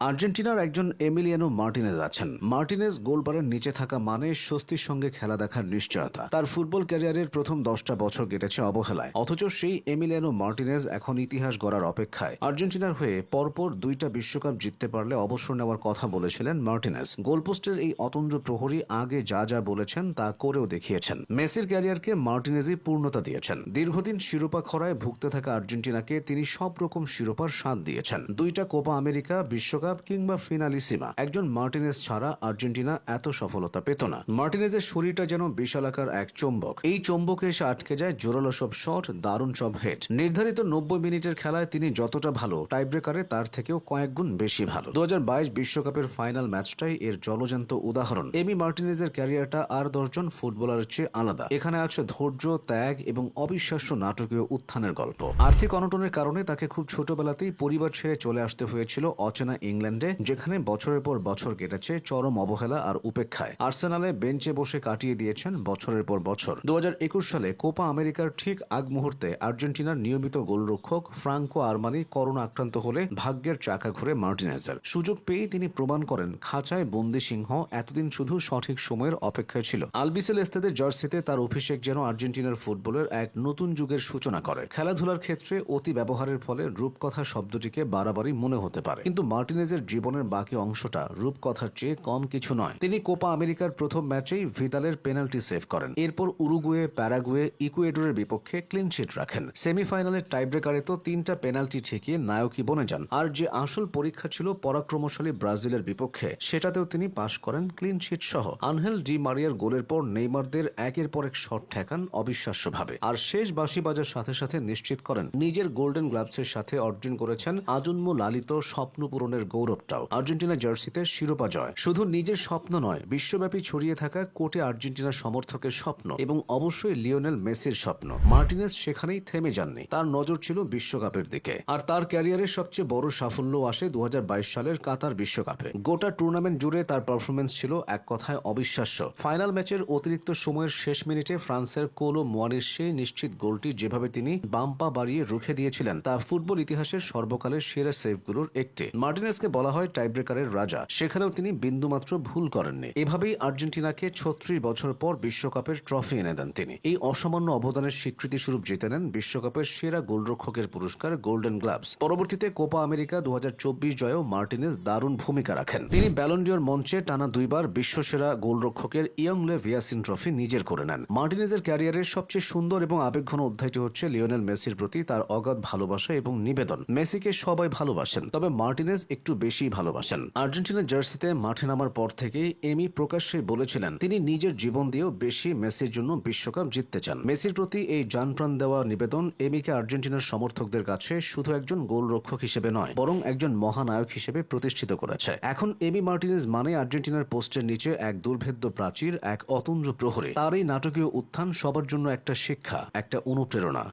আর্জেন্টিনার একজন Emiliano Martinez আছেন। মার্টিনেজ গোলবারের নিচে থাকা মানে স্বস্তির সঙ্গে খেলা দেখার নিশ্চয়তা। তার ফুটবল ক্যারিয়ারের প্রথম 10টা বছর কেটেছে অবহেলায়, অথচ সেই এমিলিয়ানো মার্টিনেজ এখন ইতিহাস গড়ার অপেক্ষায়। আর্জেন্টিনার হয়ে পরপর 2টা বিশ্বকাপ জিততে পারলে অবসর নেওয়ার কথা বলেছিলেন মার্টিনেজ। গোলপোস্টের এই অতন্দ্র প্রহরী আগে যা যা বলেছেন তা করেও দেখিয়েছেন। মেসির ক্যারিয়ারকে মার্টিনেজই পূর্ণতা দিয়েছেন। দীর্ঘদিন শিরোপা খরায় ভুগতে থাকা আর্জেন্টিনাকে তিনি সব রকম শিরোপার স্বাদ দিয়েছেন। 2টা কোপা আমেরিকা, বিশ্বকাপ কিংবা ফিনালিসিমা, একজন মার্টিনেজ ছাড়া আর্জেন্টিনা এত সফলতা পেত না। মার্টিনেজের শরীরটা যেন বিশালাকার এক চৌম্বক। এই চৌম্বকে এসে আটকে যায় জোরালো সব শট, দারুণ সব হেড। নির্ধারিত 90 মিনিটের খেলায় তিনি যতটা ভালো, টাইব্রেকারে তার থেকেও কয়েক গুণ বেশি ভালো। 2022 বিশ্বকাপের ফাইনাল ম্যাচটাই এর জলজ্যান্ত উদাহরণ। এমি মার্টিনেজের ক্যারিয়ারটা আর 10 জন ফুটবলারের চেয়ে আলাদা। এখানে আছে ধৈর্য, ত্যাগ এবং অবিশ্বাস্য নাটকীয় উত্থানের গল্প। আর্থিক অনটনের কারণে তাকে খুব ছোটবেলাতেই পরিবার ছেড়ে চলে আসতে হয়েছিল অচেনা ইংল্যান্ডে, যেখানে বছরের পর বছর কেটেছে চরম অবহেলা আর উপেক্ষায়। আর্সেনালে বেঞ্চে বসে কাটিয়ে দিয়েছেন বছরের পর বছর। 2021 সালে কোপা আমেরিকার ঠিক আগ মুহূর্তে আর্জেন্টিনার নিয়মিত গোলরক্ষক ফ্রাঙ্কো আরমানি করোনা আক্রান্ত হলে ভাগ্যের চাকা ঘুরে মার্টিনেজের। সুযোগ পেয়েই তিনি প্রমাণ করেন খাঁচায় বন্দি সিংহ এতদিন শুধু সঠিক সময়ের অপেক্ষায় ছিল। আলবিসেলেস্তেদের জার্সিতে তার অভিষেক যেন আর্জেন্টিনার ফুটবলের এক নতুন যুগের সূচনা করে। খেলাধুলার ক্ষেত্রে অতি ব্যবহারের ফলে রূপকথা শব্দটিকে বাড়াবাড়ি মনে হতে পারে, কিন্তু মার্টিনেজের জীবনের বাকি অংশটা রূপকথার চেয়ে কম কিছু নয়। তিনি কোপা আমেরিকার প্রথম ম্যাচেই ভিদালের পেনাল্টি সেভ করেন। এরপর উরুগুয়ে, প্যারাগুয়ে, ইকুয়েডরের বিপক্ষে ক্লিন শিট রাখেন। সেমিফাইনালের টাইব্রেকারে তো 3টা পেনাল্টি ঠেকিয়ে নায়কই বনে যান। আর যে আসল পরীক্ষা ছিল পরাক্রমশালী ব্রাজিলের বিপক্ষে, সেটাতেও তিনি পাশ করেন ক্লিন শিট সহ। আনহেল ডি মারিয়ার গোলের পর নেইমারদের একের পর এক শট ঠেকান অবিশ্বাস্যভাবে। আর শেষ বাঁশি বাজার সাথে সাথে নিশ্চিত করেন নিজের গোল্ডেন গ্লাভসের সাথে অর্জন করেছেন আজন্ম লালিত স্বপ্ন পূরণের গৌরবটাও। আর্জেন্টিনা জার্সিতে শিরোপা জয় শুধু নিজের স্বপ্ন নয়, বিশ্বব্যাপী ছড়িয়ে থাকা কোটি আর্জেন্টিনা সমর্থকের স্বপ্ন, এবং অবশ্যই লিওনেল মেসির স্বপ্ন। মার্টিনেজ সেখানেই থেমে যাননি, তার নজর ছিল বিশ্বকাপের দিকে। আর তার ক্যারিয়ারের সবচেয়ে বড় সাফল্য আসে 2022 সালের কাতার বিশ্বকাপে। গোটা টুর্নামেন্ট জুড়ে তার পারফরমেন্স ছিল এক কথায় অবিশ্বাস্য। ফাইনাল ম্যাচের অতিরিক্ত সময়ের শেষ মিনিটে ফ্রান্সের কোলো মোয়ানির সেই নিশ্চিত গোলটি যেভাবে তিনি বাম পা বাড়িয়ে রুখে দিয়েছিলেন, তা ফুটবল ইতিহাসের সর্বকালের সেরা সেভগুলোর একটি। মার্টিনেজকে বলা হয় টাইব্রেকারের রাজা, সেখানেও তিনি বিন্দুমাত্র ভুল করেননি। এভাবেই আর্জেন্টিনাকে 36 বছর পর বিশ্বকাপের ট্রফি এনে দেন তিনি। এই অসামান্য অবদানের স্বীকৃতি স্বরূপ জিতে নেন বিশ্বকাপের সেরা গোলরক্ষকের পুরস্কার গোল্ডেন গ্লাভস। পরবর্তীতে কোপা আমেরিকা 2024 জয়েও মার্টিনেজ দারুণ ভূমিকা রাখেন। তিনি ব্যালন ডিওর মঞ্চে টানা 2বার বিশ্বসেরা গোলরক্ষকের ইয়ং লে ভিয়াসিন ট্রফি নিজের করে নেন। মার্টিনেজের ক্যারিয়ারের সবচেয়ে সুন্দর এবং আবেগঘন অধ্যায়টি হচ্ছে লিওনেল মেসির প্রতি তার অগাধ ভালোবাসা এবং নিবেদন। মেসিকে সবাই ভালোবাসেন, তবে মার্টিনেজ একটু বেশি ভালোবাসেন। আর্জেন্টিনার জার্সিতে মাঠে নামার পর থেকেই এমি প্রকাশ্যে বলেছিলেন তিনি নিজের জীবন দিয়েও বেশি মেসির জন্য বিশ্বকাপ জিততে চান। মেসির প্রতি এই জানপ্রাণ দেওয়া নিবেদন এমিকে আর্জেন্টিনার সমর্থকদের কাছে শুধু একজন গোলরক্ষক হিসেবে নয়, বরং একজন মহানায়ক হিসেবে প্রতিষ্ঠিত করেছে। এখন এমি মার্টিনেজ মানে আর্জেন্টিনার পোস্টের নিচে এক দুর্ভেদ্য প্রাচীর, এক অতুন্দ্র প্রহরী। তার এই নাটকীয় উত্থান সবার জন্য একটা শিক্ষা, একটা অনুপ্রেরণা।